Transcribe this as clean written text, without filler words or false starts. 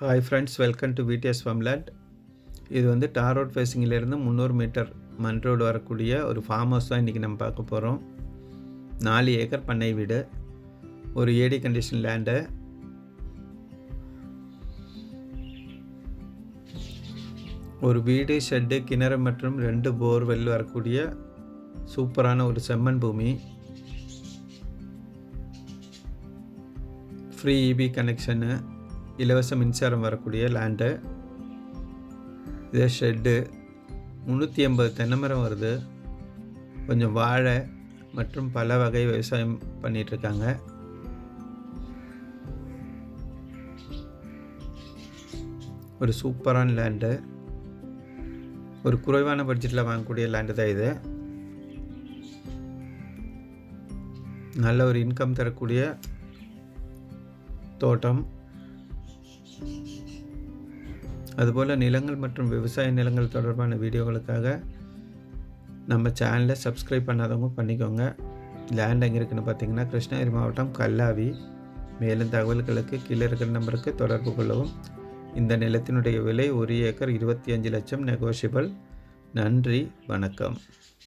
Hi friends, welcome to VTS farmland. இது வந்து டார் road ஃபேஸிங்கிலேருந்து 300 metre மண் ரோடு வரக்கூடிய ஒரு ஃபார்ம் ஹவுஸ் தான் இன்றைக்கி நம்ம பார்க்க போகிறோம். 4 ஏக்கர் பண்ணை வீடு, ஒரு ஏடி கண்டிஷன் லேண்டு. ஒரு வீடு, ஷெட்டு, கிணறு மற்றும் 2 போர்வெல் வரக்கூடிய சூப்பரான ஒரு செம்மண் பூமி. ஃப்ரீ இபி கனெக்ஷனு, இலவச மின்சாரம் வரக்கூடிய லேண்டு. இதே ஷெட்டு, 380 தென்னை மரம் வருது. கொஞ்சம் வாழை மற்றும் பல வகை விவசாயம் பண்ணிகிட்ருக்காங்க. ஒரு சூப்பரான லேண்டு, ஒரு குறைவான பட்ஜெட்டில் வாங்கக்கூடிய லேண்டு தான் இது. நல்ல ஒரு இன்கம் தரக்கூடிய தோட்டம். அதுபோல் நிலங்கள் மற்றும் விவசாய நிலங்கள் தொடர்பான வீடியோகளுக்காக நம்ம சேனலை சப்ஸ்கிரைப் பண்ணாதவங்க பண்ணிக்கோங்க. லேண்ட் எங்கே இருக்குதுன்னு பார்த்தீங்கன்னா கிருஷ்ணகிரி மாவட்டம் கல்லாவி. மேலும் தகவல்களுக்கு கீழே இருக்கிற நம்பருக்கு தொடர்பு கொள்ளவும். இந்த நிலத்தினுடைய விலை 1 ஏக்கர் 25 லட்சம், நெகோஷியபிள். நன்றி, வணக்கம்.